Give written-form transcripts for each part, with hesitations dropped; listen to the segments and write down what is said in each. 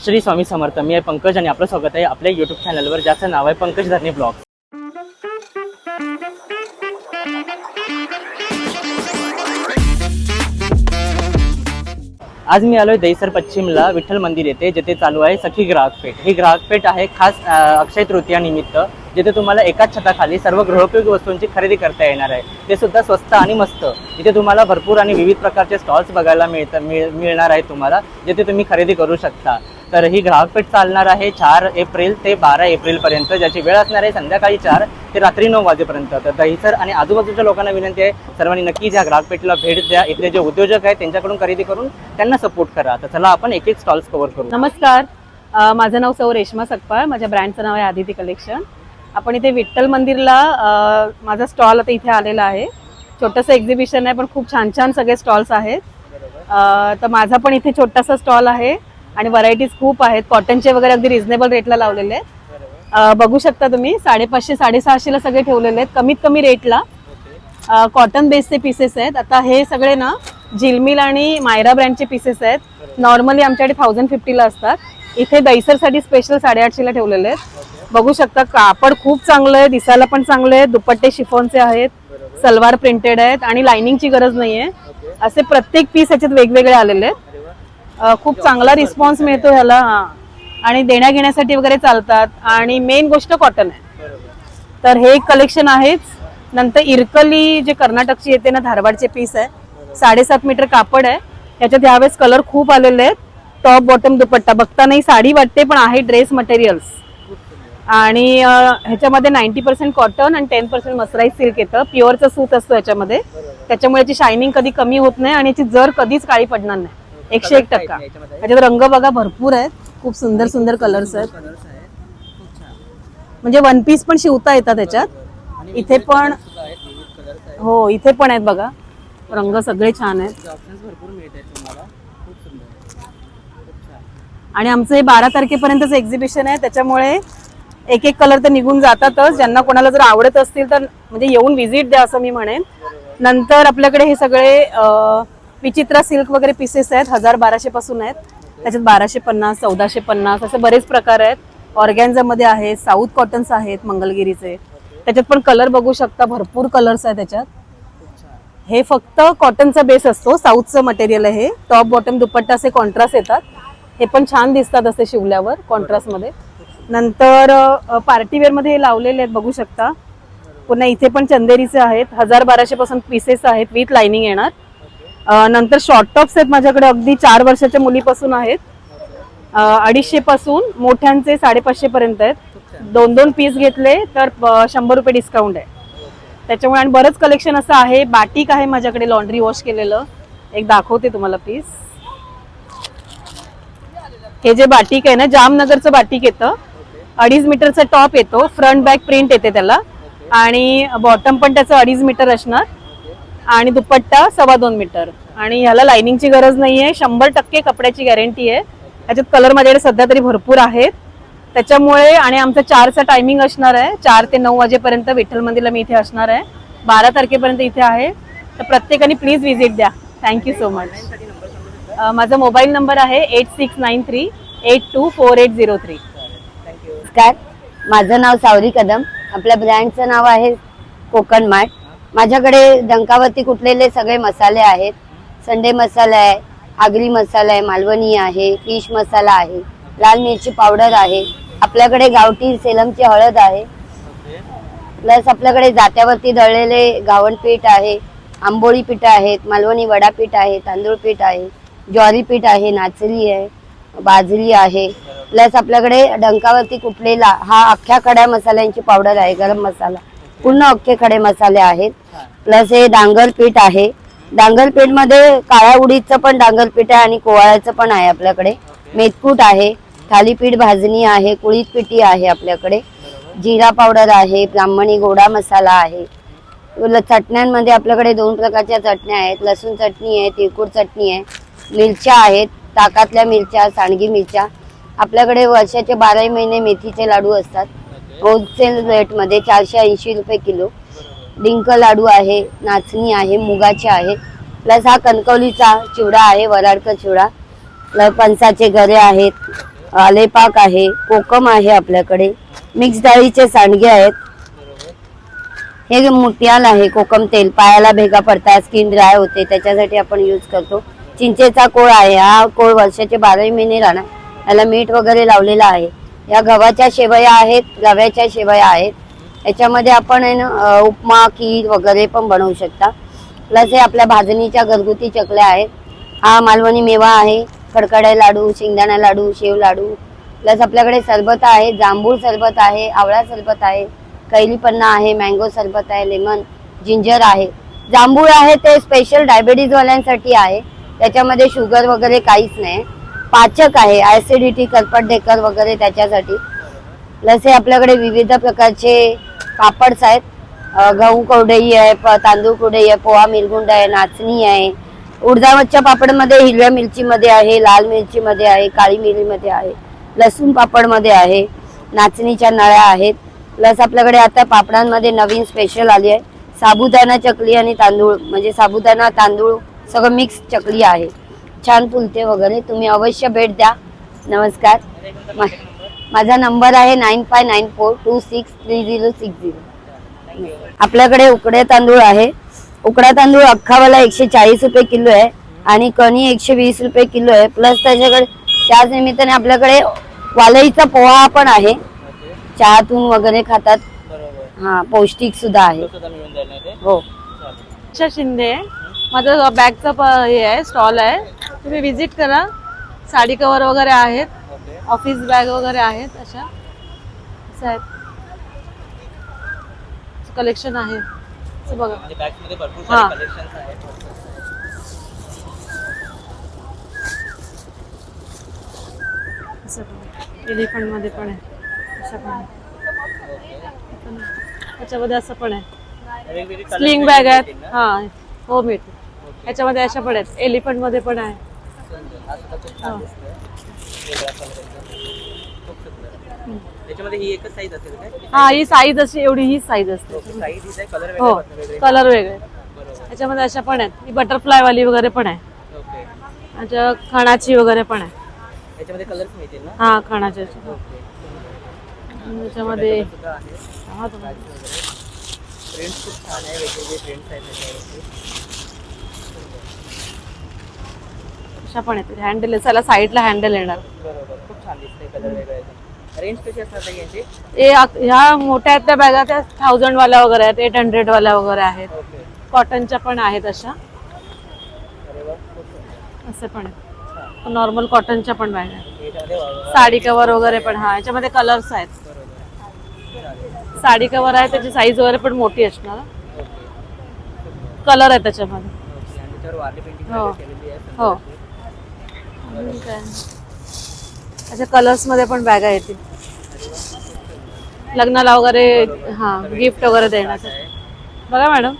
श्री स्वामी समर्थ. मी आहे पंकज आणि आपलं स्वागत आहे आपल्या यूट्यूब चॅनलवर, ज्याचं नाव आहे पंकज धरणे ब्लॉग्स. आज मी आलोय दहिसर पश्चिमला विठ्ठल मंदिर येथे, जिथे चालू आहे सखी ग्राहक पेठ. ही ग्राहक पेठ आहे खास अक्षय तृतीया निमित्त, जिथे तुम्हाला एकाच छताखाली सर्व गृहोपयोगी वस्तूंची खरेदी करता येणार आहे, ते सुद्धा स्वस्त आणि मस्त. इथे तुम्हाला भरपूर आणि विविध प्रकारचे स्टॉल्स बघायला मिळणार आहेत तुम्हाला, जिथे तुम्ही खरेदी करू शकता. तर ही ग्राहक पेठ चालणार आहे 4 एप्रिल ते 12 एप्रिल पर्यंत, ज्याची वेळ असणार आहे संध्याकाळी 4 ते रात्री 9 वाजेपर्यंत. तर दहिसर आणि आजूबाजूच्या लोकांना विनंती आहे, सर्वांनी नक्की या ग्राहक पेठला भेट द्या. इथले जे उद्योजक आहेत त्यांच्याकडून खरेदी करून त्यांना सपोर्ट करा. तर चला आपण एक एक स्टॉल्स कव्हर करू. नमस्कार, माझं नाव सौ रेश्मा सकपाळ. माझ्या ब्रँडचं नाव आहे आदिती कलेक्शन. आपण इथे विठ्ठल मंदिरला माझा स्टॉल आता इथे आलेला आहे. छोटंसं एक्झिबिशन आहे, पण खूप छान छान सगळे स्टॉल्स आहेत. तर माझा पण इथे छोटासा स्टॉल आहे आणि व्हरायटीज खूप आहेत. कॉटनचे वगैरे अगदी रिझनेबल रेटला लावलेले आहेत. बघू शकता तुम्ही 550 650 ला सगळे ठेवलेले आहेत, कमीत कमी रेटला. कॉटन बेसचे पीसेस आहेत. आता हे सगळे ना झिलमिल आणि मायरा ब्रँडचे पीसेस आहेत. नॉर्मली आमच्याकडे 1050 ला असतात. इथे दहिसरसाठी स्पेशल 850 ला ठेवलेले आहेत. बघू शकता कापड खूप चांगलं आहे, दिसायला पण चांगले आहेत. दुपट्टे शिफॉनचे आहेत, सलवार प्रिंटेड आहेत आणि लाइनिंगची गरज नाहीये. असे प्रत्येक पीस ह्याच्यात वेगवेगळे आलेले आहेत. खूप चांगला रिस्पॉन्स मिळतो ह्याला. आणि देण्या घेण्यासाठी वगैरे चालतात. आणि मेन गोष्ट कॉटन आहे. तर हे एक कलेक्शन आहेच. नंतर इरकली जे कर्नाटकची येते ना, धारवाडचे पीस आहे. 7.5 मीटर कापड आहे. ह्याच्यात यावेळेस कलर खूप आलेले आहेत. टॉप बॉटम दुपट्टा बघता नाही साडी वाटते, पण आहे ड्रेस मटेरियल्स. आणि ह्याच्यामध्ये 90% कॉटन आणि 10% मसराईज सिल्क येतं. प्युअरचं सूत असतो ह्याच्यामध्ये, त्याच्यामुळे याची शायनिंग कधी कमी होत नाही आणि याची जर कधीच काळी पडणार नाही. 101%. ह्याच्यात रंग बघा भरपूर आहेत, खूप सुंदर सुंदर कलर्स आहेत. म्हणजे वन पीस पण शिवता येतात त्याच्यात. इथे पण हो, इथे पण आहेत बघा, रंग सगळे छान आहेत. आणि आमचं हे 12 तारखेपर्यंतच एक्झिबिशन आहे, त्याच्यामुळे एक एक कलर तर निघून जातातच. ज्यांना कोणाला जर आवडत असतील तर म्हणजे येऊन व्हिजिट द्या असं मी म्हणेन. नंतर आपल्याकडे हे सगळे विचित्रा सिल्क वगैरे पीसेस आहेत. 1000-1200 पासून आहेत. त्याच्यात 1250, 1450 असे बरेच प्रकार आहेत. ऑर्गॅन्झामध्ये आहेत, साऊथ कॉटन्स आहेत मंगलगिरीचे. त्याच्यात पण कलर बघू शकता, भरपूर कलर्स आहेत त्याच्यात. हे फक्त कॉटनचा बेस असतो, साऊथचं मटेरियल आहे. हे टॉप बॉटम दुपट्टा असे कॉन्ट्रास्ट येतात. हे पण छान दिसतात असे शिवल्यावर कॉन्ट्रास्टमध्ये. नंतर पार्टीवेअर मध्ये हे लावलेले आहेत बघू शकता. पुन्हा इथे पण चंदेरीचे आहेत. 1000-1200 पासून पीसेस आहेत, विथ लाइनिंग येणार. नंतर शॉर्ट टॉप्स आहेत माझ्याकडे, अगदी 4 वर्षाच्या मुलीपासून आहेत. 250 पासून मोठ्यांचे 550 पर्यंत आहेत. 2-2 पीस घेतले तर 100 रुपये डिस्काउंट आहे त्याच्यामुळे. आणि बरंच कलेक्शन असं आहे. बाटिक आहे माझ्याकडे, लॉन्ड्री वॉश केलेलं. एक दाखवते तुम्हाला पीस. हे जे बाटिक आहे ना, जामनगरचं बाटिक येतं. 2.5 मीटरचा टॉप येतो, फ्रंट बॅक प्रिंट येते त्याला. आणि बॉटम पण त्याचं 2.5 मीटर असणार. आणि दुपट्टा 2.25 मीटर. आणि ह्याला लाइनिंगची गरज नाहीये, 100% कपड्याची गॅरंटी आहे. त्याच्यात कलर माझ्याकडे सध्या तरी भरपूर आहेत त्याच्यामुळे. आणि आमचं 4चा टायमिंग असणार आहे, 4 ते 9 वाजेपर्यंत विठ्ठल मंदिरला मी इथे असणार आहे. 12 तारखेपर्यंत इथे आहे. तर प्रत्येकाने प्लीज व्हिजिट द्या. Thank you so much. माझा मोबाईल नंबर आहे 8693824803. नमस्कार, माझं नाव सावरी कदम. आपल्या ब्रँडचं नाव आहे कोकण मार्ट. माझ्याकडे डंकावरती कुटलेले सगळे मसाले आहेत. संडे मसाला आहे, आगरी मसाला आहे, मालवणी आहे, फिश मसाला आहे, लाल मिरची पावडर आहे. आपल्याकडे गावठी सेलमची हळद आहे. प्लस आपल्याकडे जात्यावरती दळलेले गावण पीठ आहे, आंबोळी पीठ आहेत, मालवणी वडा पीठ आहे, तांदूळ पीठ आहे, ज्वारी पीठ आहे, नाचली आहे, बाजरी आहे. प्लस आपल्याकडे डंकावरती कुटलेला हा अख्ख्या खड्या मसाल्यांची पावडर आहे, गरम मसाला, पूर्ण अख्खे खडे मसाले आहेत. प्लस हे डांगर पीठ आहे. डांगर पीठ मध्ये काळ्या उडीदचं पण डांगर पीठ आहे आणि कोवाळ्याचं पण आहे आपल्याकडे. मेथकूट आहे, थालीपीठ भाजणी आहे, कुळीत पिठी आहे आपल्याकडे, जिरा पावडर आहे, ब्राह्मणी गोडा मसाला आहे. चटण्यांमध्ये आपल्याकडे 2 प्रकारच्या चटण्या आहेत, लसूण चटणी आहे, तिळकुट चटणी आहे, मिरच्या आहेत, ताकातल्या मिरच्या, सांडगी मिरच्या. आपल्याकडे वर्षाचे 12 महिने मेथीचे लाडू असतात, होलसेल रेटमध्ये 480 रुपये किलो. डिंक लाडू आहे, नाचणी आहे, मुगाचे आहे. प्लस हा कणकवलीचा चिवडा आहे, वराडकर चिवडा. प्लस फणसाचे गरे आहेत, आलेपाक आहे, कोकम आहे आपल्याकडे, मिक्स डाळीचे सांडगे आहेत, हे मुठियाल आहे, कोकम तेल पायाला भेगा पडतात, स्किन ड्राय होते त्याच्यासाठी आपण यूज करतो. चिंचेचा कोळ आहे, हा कोळ वर्षाचे 12 महिने राहणार, याला मीठ वगैरे लावलेला आहे. या गव्हाच्या शेवया आहेत, रव्याच्या शेवया आहेत. याच्यामध्ये आपण उपमा खीर वगैरे पण बनवू शकता. प्लस हे आपल्या भाजणीच्या घरगुती चकल्या आहेत. हा मालवणी मेवा आहे, कडकडे लाडू, शेंगदाणा लाडू, शेव लाडू. प्लस आपल्याकडे सरबत आहे, जांभूळ सरबत आहे, आवळा सरबत आहे, कैरी पन्ना आहे, मँगो सरबत आहे, लेमन जिंजर आहे. जांभूळ आहे ते स्पेशल डायबिटीज वाल्यांसाठी आहे, त्याच्यामध्ये शुगर वगैरे काहीच नाही. पाचक आहे, ऍसिडिटी करपट ढेकर वगैरे त्याच्यासाठी. प्लस हे आपल्याकडे विविध प्रकारचे पापड्स आहेत, गहू कुरडई आहे, तांदूळ कुरडई आहे, पोहा मिरगुंड आहे, नाचणी आहे. उडदावरच्या पापडमध्ये हिरव्या मिरचीमध्ये आहे, लाल मिरचीमध्ये आहे, काळी मिरीमध्ये आहे, लसूण पापडमध्ये आहे, नाचणीच्या नळ्या आहेत. प्लस आपल्याकडे आता पापडांमध्ये नवीन स्पेशल आली आहे, साबुदाणा चकली आणि तांदूळ, म्हणजे साबुदाणा तांदूळ सगळं मिक्स चकली आहे, छान फुलते वगैरे. तुम्ही अवश्य भेट द्या. नमस्कार. माझा नंबर आहे 9594263060. आपल्याकडे उकडे तांदूळ आहे, उकडा तांदूळ अख्खावाला 140 रुपये किलो आहे आणि कणी 120 रुपये किलो आहे. प्लस त्याच्याकडे त्याच निमित्ताने आपल्याकडे वालईचा पोहा पण आहे, चहातून वगैरे खातात. हा, पौष्टिक सुद्धा आहे. हो. शिंदे, माझं बॅगचा हे आहे, स्टॉल आहे, तुम्ही विजिट करा. साडी कव्हर वगैरे आहेत, ऑफिस बॅग वगैरे आहेत, अशा आहेत, कलेक्शन आहे बघा. हा, एलिफंट मध्ये पण आहे, अशा पण आहे. त्याच्यामध्ये असं पण आहे, स्लिंग बॅग आहेत. हा, हो मिळते. याच्यामध्ये अशा पण आहेत, एलिफंट मध्ये पण आहे. हा, ही साईज अशी, एवढी ही साईज असते. हो, कलर वेगळे. याच्यामध्ये अशा पण आहेत, ही बटरफ्लाय वाली वगैरे पण आहे, अच्छा खणाची वगैरे पण आहे. हा, खणाची. त्याच्यामध्ये अशा पण आहेत, हँडल आहे, साईडला हँडल येणार. ह्या मोठ्या आहेत त्या बॅगा, त्या 1000 वाल्या वगैरे आहेत, 800 वाल्या वगैरे आहेत. कॉटनच्या पण आहेत अशा, असे पण आहेत, नॉर्मल कॉटनच्या पण बॅग आहेत. साडी कव्हर वगैरे पण. हा, याच्यामध्ये कलर्स आहेत. साडी कव्हर आहे, त्याची साईज वगैरे पण मोठी असणार, कलर आहे त्याच्यामध्ये. हो हो, अशा कलर्स मध्ये पण बॅगा येतील लग्नाला वगैरे. हा, गिफ्ट वगैरे देण्यासाठी. बघा मॅडम,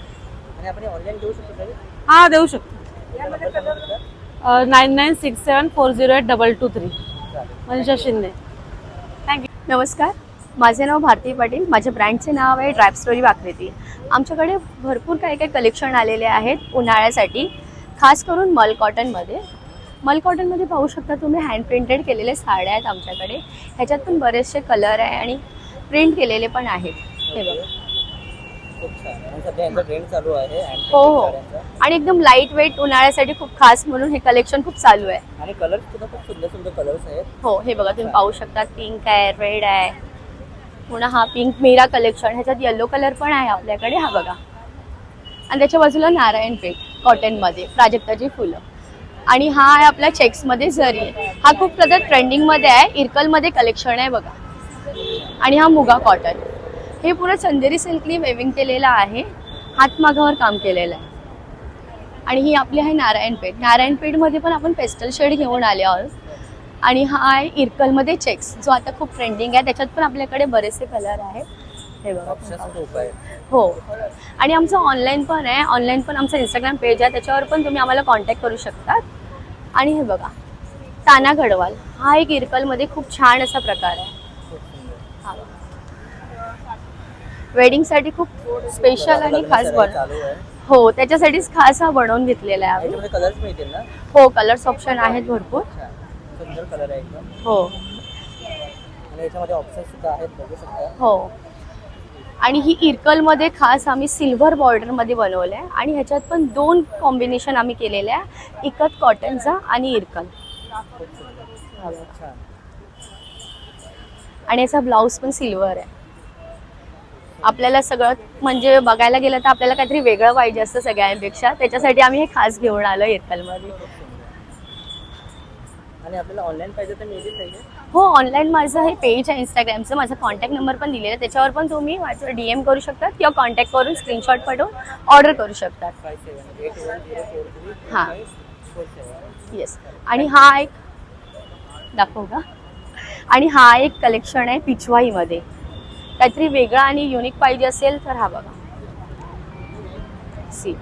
हा देऊ शकतो. 9967408223. मनीषा शिंदे. थँक्यू. नमस्कार, माझे नाव भारती पाटील, माझ्या ब्रँडचे नाव आहे ड्राइव स्टोरी आकृती. आमच्याकडे भरपूर काही काही कलेक्शन आलेले आहेत उन्हाळ्यासाठी, खास करून मल कॉटनमध्ये. मल कॉटनमध्ये पाहू शकता तुम्ही, हँड प्रिंटेड केलेले साड्या आहेत आमच्याकडे. ह्याच्यात पण बरेचसे कलर आहे आणि प्रिंट केलेले पण आहेत. हे बघा. हो हो, आणि एकदम लाईट वेट उन्हाळ्यासाठी खूप खास म्हणून हे कलेक्शन खूप चालू आहे. आणि कलर्स सुद्धा खूप सुंदर सुंदर कलर्स आहेत. हो, हे बघा तुम्ही पाहू शकता, पिंक आहे, रेड आहे, पुन्हा हा पिंक मीरा कलेक्शन, ह्याच्यात येलो कलर पण आहे आपल्याकडे. हा बघा, आणि त्याच्या बाजूला नारायणपेठ कॉटनमध्ये प्राजक्ताची फुलं. आणि हा आहे आपल्या चेक्समध्ये जरी. हा खूप सध्या ट्रेंडिंगमध्ये आहे, इरकलमध्ये कलेक्शन आहे बघा. आणि हा मुगा कॉटन, हे पुरं चंदेरी सिल्कनी वेविंग केलेलं आहे, हातमागावर काम केलेलं आहे. आणि ही आपली आहे नारायणपेठ. नारायणपेठमध्ये पण आपण पेस्टल शेड घेऊन आले आहोत. आणि हा आहे इरकलमध्ये चेक्स, जो आता खूप ट्रेंडिंग आहे. त्याच्यात पण आपल्याकडे बरेचसे कलर आहेत. हे बघा. हो, आणि आमचं ऑनलाईन पण आहे. ऑनलाईन पण आमचं इंस्टाग्राम पेज आहे, त्याच्यावर पण तुम्ही आम्हाला कॉन्टॅक्ट करू शकता. आणि हे बघा, ताना गडवाल, हा एक इरकलमध्ये खूप छान असा प्रकार आहे. वेडिंगसाठी खूप स्पेशल आणि खास हो, त्याच्यासाठीच खास हा बनवून घेतलेला आहे आम्ही. कलर्स मिळतील ना? हो, कलर्स ऑप्शन आहेत भरपूर. सुंदर कलर आहे एकदम. हो, आणि याच्यामध्ये ऑप्शन सुद्धा आहेत, बघू शकता. हो. आणि ही इरकलमध्ये खास आम्ही सिल्वर बॉर्डरमध्ये बनवलं आहे आणि ह्याच्यात पण 2 कॉम्बिनेशन आम्ही केलेले आहे, इकत कॉटनचा आणि इरकल. छान. आणि याचा ब्लाऊज पण सिल्वर आहे. आपल्याला सगळं म्हणजे बघायला गेलं तर आपल्याला काहीतरी वेगळं पाहिजे असतं सगळ्यांपेक्षा, त्याच्यासाठी आम्ही हे खास घेऊन आलो इरकलमध्ये. आणि आपल्याला ऑनलाईन पाहिजे तर मिळतील पाहिजे. हो, ऑनलाईन माझं हे पेज आहे इंस्टाग्रामचं, माझा कॉन्टॅक्ट नंबर पण दिलेला आहे, त्याच्यावर पण तुम्ही माझं DM करू शकतात किंवा कॉन्टॅक्ट करून स्क्रीनशॉट पाठवून ऑर्डर करू शकतात. 5781043547. हां, येस. आणि हा एक दाखवू का? आणि हा एक कलेक्शन आहे पिचवाईमध्ये. काहीतरी वेगळा आणि युनिक पाहिजे असेल तर हा बघा. सी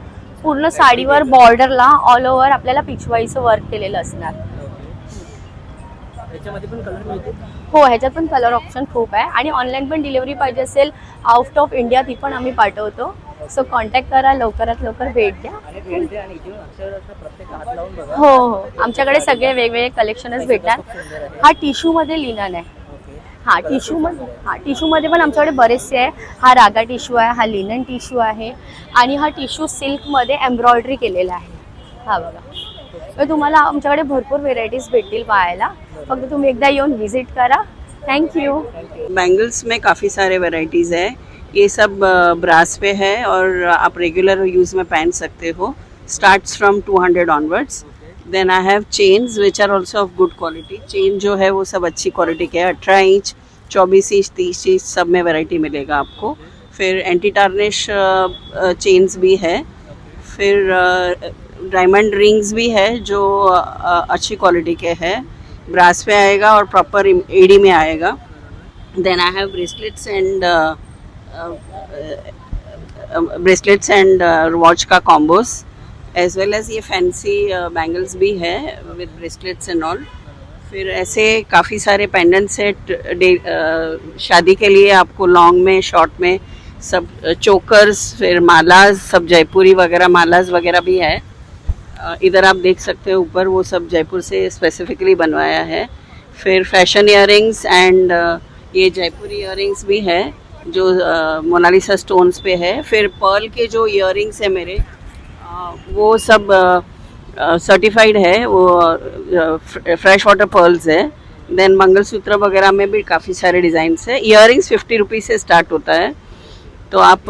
पूर्ण साडीवर बॉर्डरला ऑल ओव्हर आपल्याला पिचवाईचं वर्क केलेलं असणार. याच्यामध्ये पण कलर मिळतील. हो, ह्याच्यात पण कलर ऑप्शन खूप आहे आणि ऑनलाईन पण डिलिव्हरी पाहिजे असेल आउट ऑफ इंडिया ती पण आम्ही पाठवतो. सो कॉन्टॅक्ट करा, लवकरात लवकर भेट द्या. आणि भेट द्या आणि इथे अक्षरशः प्रत्येक हात लावून बघा. हो हो, आमच्याकडे सगळे वेगवेगळे कलेक्शनच भेटणार. हा टिश्यूमध्ये लिनन आहे. हा टिश्यूमध्ये पण आमच्याकडे बरेचसे आहे. हा रागा टिश्यू आहे, हा लिनन टिश्यू आहे आणि हा टिश्यू सिल्कमध्ये एम्ब्रॉयडरी केलेला आहे. हा बघा, तर तुम्हाला आमच्याकडे भरपूर व्हेरायटीज भेटतील पाहायला. फक्त तुम्ही एकदा येऊन व्हिजिट करा. थँक्यू. बैंगल्स में काफ़ी सारे वैरायटीज़ है. ये सब ब्रास पे है और आप रेगुलर यूज़ में पहन सकते हो. Starts from 200 onwards. Then I have chains which are also of good quality. Chain जो है वो सब अच्छी क्वालिटी के है. 18 इंच, 24 इंच, 30 इंच सब में वैरायटी मिलेगा आपको. फिर एंटी टार्निश चेन्स भी है. फिर डायमंड रिंग्स भी है जो अच्छी क्वालिटी के है. ब्रास पे आएगा और प्रॉपर एडी में आएगा. Then I have bracelets and watch का कॉम्बोस एज वेल एज ये फैंसी बैंगल्स भी है विद ब्रेसलेट्स एंड ऑल. फिर ऐसे काफ़ी सारे पेंडेंट सेट शादी के लिए आपको लॉन्ग में, शॉर्ट में सब चोकर्स, फिर मालाज, सब जयपुरी वगैरह मालाज वगैरह भी है. इधर आप देख सकते हो ऊपर, वो सब जयपुर से स्पेसिफिकली बनवाया है. फिर फैशन इयररिंग्स एंड ये जयपुरी इयररिंग्स भी है जो मोनालिसा स्टोन्स पे है. फिर पर्ल के जो इयररिंग्स है मेरे वो सब सर्टिफाइड है, वो फ्रेश वाटर पर्ल्स है. देन मंगलसूत्र वगैरह में भी काफ़ी सारे डिज़ाइंस है. इयररिंग्स 50 रुपीज़ से स्टार्ट होता है. तो आप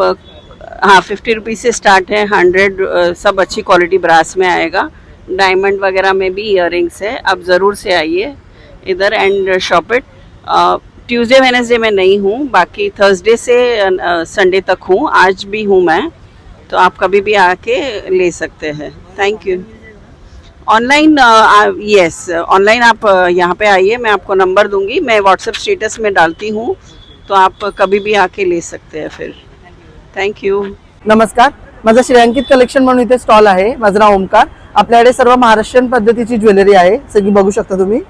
हाँ 50 रुपीज़ से स्टार्ट है. 100 सब अच्छी क्वालिटी ब्रास में आएगा. डायमंड वगैरह में भी इयररिंग्स है. आप ज़रूर से आइए इधर end shop it. Tuesday Wednesday में नहीं हूँ, बाकी थर्सडे से संडे तक हूँ. आज भी हूँ मैं, तो आप कभी भी आके ले सकते हैं. Thank you. Online yes, online आप यहाँ पे आइए, मैं आपको नंबर दूंगी, मैं व्हाट्सएप स्टेटस में डालती हूँ, तो आप कभी भी आके ले सकते हैं. फिर थँक यू. नमस्कार, माझं श्रेयांकित कलेक्शन म्हणून इथे स्टॉल आहे. माझं नाव ओमकार. आपल्याकडे सर्व महाराष्ट्रीयन पद्धतीची ज्वेलरी आहे, सगळी बघू शकता तुम्ही.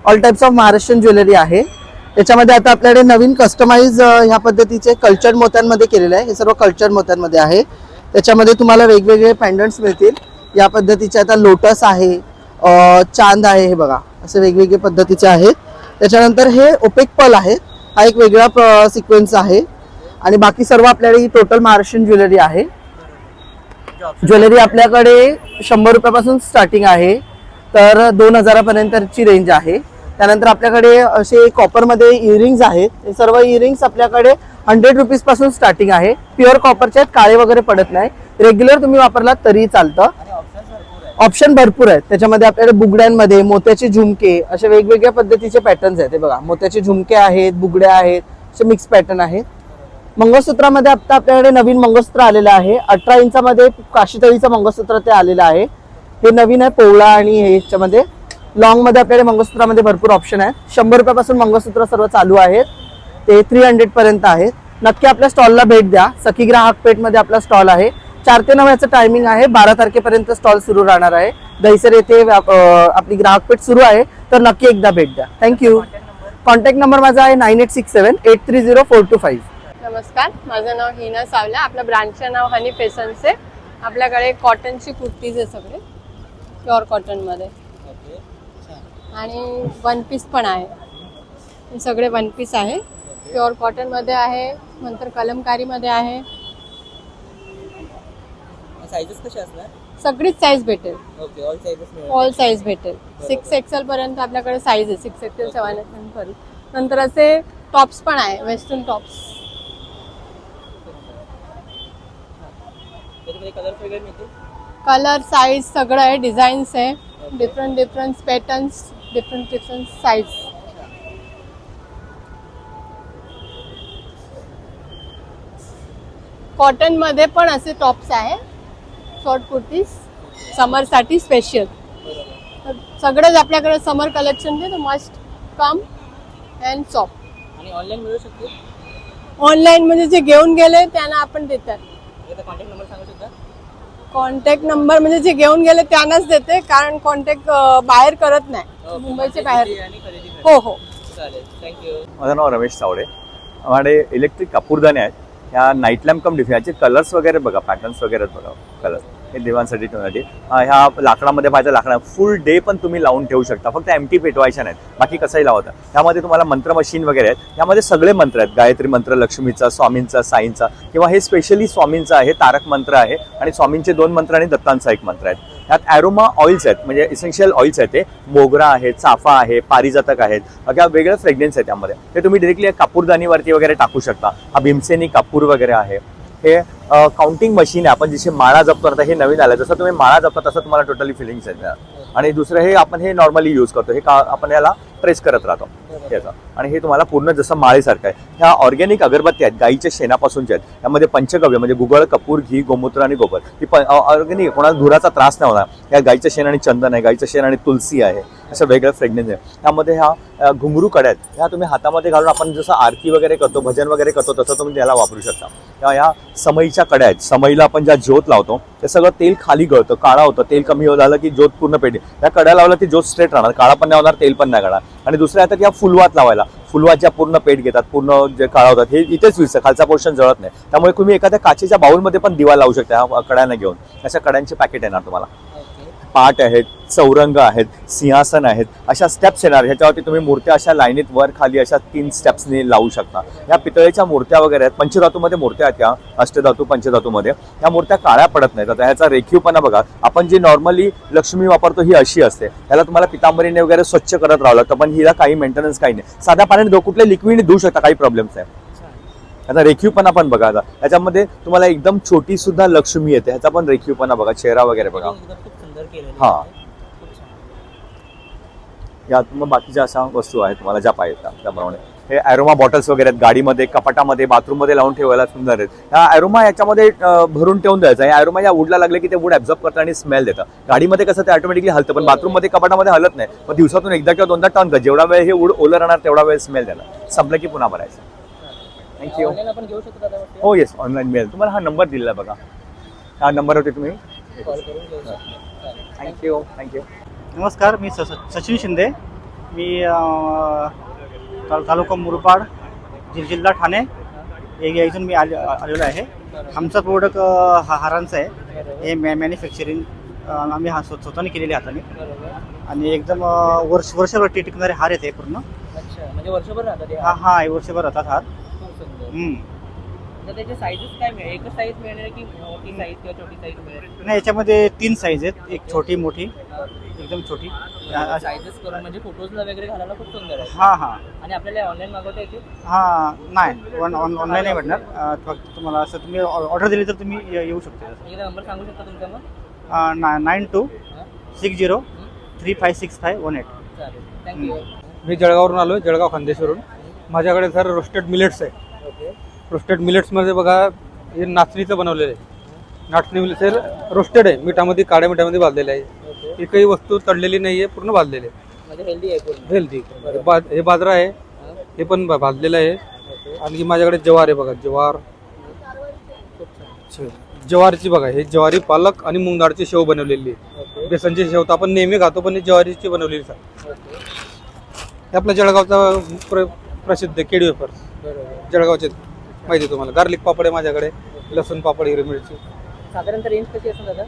All types of Maharashtrian jewellery आहे. त्याच्यामध्ये आता आपल्याकडे नवीन कस्टमाइज ह्या पद्धतीचे कल्चर्ड मोत्यांमध्ये केलेले आहे. हे सर्व कल्चर्ड मोत्यांमध्ये आहे. त्याच्यामध्ये तुम्हाला वेगवेगळे पेंडंट्स मिळतील. या पद्धतीचे आता लोटस आहे, चांद आहे, हे बघा असे वेगवेगळे पद्धतीचे आहेत. त्याच्यानंतर हे ओपेक पर्ल आहे, हा एक वेगळा सिक्वेन्स आहे. आणि बाकी सर्व आपल्याकडे टोटल महाराष्ट्रीयन ज्वेलरी आहे. ज्वेलरी आपल्याकडे 100 रुपयापासून स्टार्टिंग आहे, तर 2000 पर्यंतची रेंज आहे. त्यानंतर आपल्याकडे असे कॉपरमध्ये इयरिंग्स आहेत. हे सर्व इयरिंग्स आपल्याकडे 100 रुपीज पासून स्टार्टिंग आहे. प्युअर कॉपरचे आहेत, काळे वगैरे पडत नाही. रेग्युलर तुम्ही वापरलात तरी चालतं. ऑप्शन भरपूर आहेत. त्याच्यामध्ये आपल्याकडे बुगड्यांमध्ये मोत्याचे झुमके, असे वेगवेगळ्या पद्धतीचे पॅटर्न्स आहेत. हे बघा मोत्याचे झुमके आहेत, बुगड्या आहेत, असे मिक्स पॅटर्न आहेत. मंगळसूत्रामध्ये आता आपल्याकडे नवीन मंगळसूत्र आलेलं आहे. 18 इंचामध्ये काशीतळीचं मंगळसूत्र ते आलेलं आहे. हे नवीन आहे, पोवळा आणि ह्याच्यामध्ये लॉंग मध्ये आपल्याकडे मंगळसूत्रामध्ये भरपूर ऑप्शन आहेत. 100 रुपयापासून मंगळसूत्र सर्व चालू आहेत, ते 300 पर्यंत आहेत. नक्की आपल्या स्टॉलला भेट द्या. सखी ग्राहक पेठमध्ये आपला स्टॉल आहे. 4 ते 9 याचं टायमिंग आहे. 12 तारखेपर्यंत स्टॉल सुरू राहणार आहे. दहिसर येथे आपली ग्राहक पेठ सुरू आहे, तर नक्की एकदा भेट द्या. थँक्यू. कॉन्टॅक्ट नंबर माझा आहे 9867830425. नमस्कार, माझं नाव हिना सावला. आपल्या ब्रँडचं नाव हनी फॅशन्स आहे. आपल्याकडे कॉटनची कुर्तीज आहे, सगळे प्युअर कॉटनमध्ये, आणि वन पीस पण आहे. हे सगळे वन पीस आहे. प्युअर कॉटनमध्ये आहे, नंतर कलमकारीमध्ये आहे. साईजेस कसे असणार? सगळीच साईज भेटेल, okay, all sizes all size भेटेल. 6XL पर्यंत आपल्याकडे साईज आहे, 6XL 7XL पर्यंत. नंतर असे टॉप्स पण आहे, वेस्टर्न टॉप्स. त्याच्यामध्ये कलर्स वगैरे मिळतील? कलर साईज सगळं आहे, डिझाईन्स आहे, different patterns, different size. Cotton मध्ये पण असे टॉप्स आहे, शॉर्ट कुर्तीज समरसाठी स्पेशल. सगळंच आपल्याकडे समर कलेक्शन आहे, मस्ट कम अँड शॉप. आणि ऑनलाईन मिळू शकते? ऑनलाईन म्हणजे जे घेऊन गेले त्यांना आपण देतात. याचा कॉन्टॅक्ट नंबर सांगू शकता? कॉन्टॅक्ट नंबर म्हणजे जे घेऊन गेले त्यांनाच देते, कारण कॉन्टॅक्ट बाहेर करत नाही, मुंबईचे बाहेर. आणि खरेदी हो हो. चालेल, थँक्यू. माझं नाव रमेश सावडे. माझ्याकडे इलेक्ट्रिक कापूरदाने आहेत. ह्या नाईट लॅम्प कम डिफे, याचे कलर्स वगैरे बघा, पॅटर्न्स वगैरे बघा. कलर हे देवांसाठी ठेवण्यासाठी. ह्या लाकडामध्ये पाहिजे, लाकडा फुल डे पण तुम्ही लावून ठेवू शकता, फक्त एमटी पेटवायच्या नाहीत, बाकी कसंही लावता. ह्यामध्ये तुम्हाला मंत्र मशीन वगैरे आहेत. ह्यामध्ये सगळे मंत्र आहेत, गायत्री मंत्र, लक्ष्मीचा, स्वामींचा, साईंचा, किंवा हे स्पेशली स्वामींचा आहे, तारक मंत्र आहे, आणि स्वामींचे 2 मंत्र आणि दत्तांचा 1 मंत्र आहेत. ह्यात ॲरोमा ऑइल्स आहेत, म्हणजे इसेन्शियल ऑइल्स आहेत. ते मोगरा आहे, चाफा आहे, पारिजातक आहेत, अगदी वेगळं फ्रेग्रन्स आहे त्यामध्ये. ते तुम्ही डिरेक्टली कापूरदानीवरती वगैरे टाकू शकता. हा भीमसेनी कापूर वगैरे आहे. हे काउंटिंग मशीन आहे, आपण जसे माळा जपतो. आता हे नवीन आलं, जसं तुम्ही माळा जपता तसं तुम्हाला टोटली फिलिंग्स आहेत. आणि दुसरं हे आपण हे नॉर्मली यूज करतो, हे आपण याला प्रेस करत राहतो याचा, आणि हे तुम्हाला पूर्ण जसं माळेसारखं आहे. ह्या ऑर्गॅनिक अगरबत्ती आहेत, गाईच्या शेणापासूनच्या आहेत. यामध्ये पंचगव्य म्हणजे गुगळ, कपूर, घी, गोमूत्र आणि गोबर. ही ऑर्गॅनिक, कोणाला धुराचा त्रास नाही होणार. या गाईचं शेण आणि चंदन आहे, गाईचं शेण आणि तुलसी आहे, असं वेगळं फ्रेग्रन्स आहे. त्यामध्ये ह्या घुंगरू कड्या आहेत, ह्या तुम्ही हातामध्ये घालून आपण जसं आरती वगैरे करतो, भजन वगैरे करतो, तसं तुम्ही त्याला वापरू शकता. ह्या समईच्या कड्या आहेत. समईला आपण ज्या ज्योत लावतो ते सगळं तेल खाली गळतं, काळा होतं, तेल कमी झालं की ज्योत पूर्ण पेटते. या कड्या लावला ती ज्योत स्ट्रेट राहणार, काळा पण नाही होणार, तेल पण नाही गळणार. आणि दुसऱ्या येतात या फुलवात लावायला, फुलवाच्या पूर्ण पेट घेतात, पूर्ण जे काळा होतात, हे इथेच विसतं, खालचा पोर्शन जळत नाही. त्यामुळे तुम्ही एखाद्या काचेच्या बाउलमध्ये पण दिवा लावू शकता ह्या कड्यांना घेऊन. अशा कड्यांचे पॅकेट येणार तुम्हाला. पाट आहेत, चौरंग आहेत, सिंहासन आहेत, अशा स्टेप्स येणार. ह्याच्यावरती तुम्ही मूर्त्या अशा लाईनीत वर खाली अशा 3 स्टेप्सने लावू शकता. या पितळेच्या मूर्त्या वगैरे आहेत, पंचधातूमध्ये मूर्त्या आहेत. या अष्टधातू पंचधातूमध्ये ह्या मूर्त्या काळ्या पडत नाहीत. आता ह्याचा रेखीवपणा बघा, आपण जी नॉर्मली लक्ष्मी वापरतो ही अशी असते, ह्याला तुम्हाला पितांबरीने वगैरे स्वच्छ करत राहावं लागतं, पण हिला काही मेंटेनन्स काही नाही. साध्या पाण्याने कुठल्या लिक्विडने धुवू शकता, काही प्रॉब्लेम्स नाही. ह्याचा रेखीवपणा पण बघा. आता ह्याच्यामध्ये तुम्हाला एकदम छोटी सुद्धा लक्ष्मी येते, ह्याचा पण रेखीवपणा बघा, चेहरा वगैरे बघा. हा, या मग बाकीच्या अशा वस्तू आहेत तुम्हाला ज्या पाहिजे त्याप्रमाणे. हे ॲरोमा बॉटल्स वगैरे आहेत, गाडीमध्ये, कपाटामध्ये, बाथरूममध्ये लावून ठेवायला सुंदर आहेत. ह्या ॲरोमा याच्यामध्ये भरून ठेवून द्यायचं. हे ॲरोमा या वूडला लागले की ते वूड ॲब्झॉर्ब करतं आणि स्मेल देतं. गाडीमध्ये कसं ते ऑटोमॅटिकली हलतं, पण बाथरूममध्ये, कपाटामध्ये हलत नाही. पण दिवसातून एकदा किंवा 2दा टर्न कर, जेवढा वेळ हे वूड ओलं राहणार तेवढा वेळ स्मेल देणार, संपलं की पुन्हा भरायचं. थँक्यू. आपण घेऊ शकतो दादा? हो, येस, ऑनलाईन मिळेल तुम्हाला. हा नंबर दिलेला बघा, हा नंबरवरती तुम्ही कॉल करून घेऊ शकतो. थँक्यू. नमस्कार, मी सचिन शिंदे. मी तालुका मुरबाड, जिल्हा ठाणे इथून मी आलेलो आहे. आमचा प्रोडक्ट हारांचा आहे. हे मॅन्युफॅक्चरिंग आम्ही स्वतःने केलेले हाताने, आणि एकदम वर्षभर टिकणारे हार आहेत हे पूर्ण. अच्छा, म्हणजे वर्षभर राहतात? हा, वर्षभर राहतात हार. तर त्याचे साईजेस काय मिळेल? एकच साईज मिळणार की मोठी साईज किंवा छोटी साईज मिळेल? नाही, याच्यामध्ये 3 साईज आहेत, एक छोटी, मोठी, एकदम छोटी. साईजेस करून म्हणजे फोटोजला वगैरे घालायला खूप सुंदर आहे. हा. आणि आपल्याला ऑनलाईन मागवता येते? नाही, ऑनलाईन नाही भेटणार. फक्त तुम्हाला असं तुम्ही ऑर्डर दिली तर तुम्ही येऊ शकता. एकदा नंबर सांगू शकता तुमचा मग? 9260356518. चालेल, थँक्यू. मी जळगाववरून आलो आहे, जळगाव खानदेशवरून. माझ्याकडे सर रोस्टेड मिलेट्स आहे. रोस्टेड मिलेट्समध्ये बघा, हे नाचणीचं बनवलेलं आहे. नाचणी मिलेट सर रोस्टेड आहे, मिठामध्ये, काळ्या मिठामध्ये भाजलेलं आहे. ही काही वस्तू तळलेली नाही आहे, पूर्ण भाजलेली आहे. म्हणजे हेल्दी आहे पूर्ण? हेल्दी. हे बाजरा आहे, हे पण भाजलेलं आहे. आणखी माझ्याकडे ज्वार आहे बघा, ज्वारीची बघा, हे ज्वारी, पालक आणि मूग डाळची शेव बनवलेली आहे. बेसनची शेव तर आपण नेहमी खातो, पण ज्वारीची बनवलेली सर. हे आपल्या जळगावचा प्रसिद्ध केडी वेफर्स, जळगावचे माहिती आहे तुम्हाला. गार्लिक पापड आहे माझ्याकडे, लसूण पापड, हिरवी मिरची. साधारणतः रेंज कशी असेल दादा?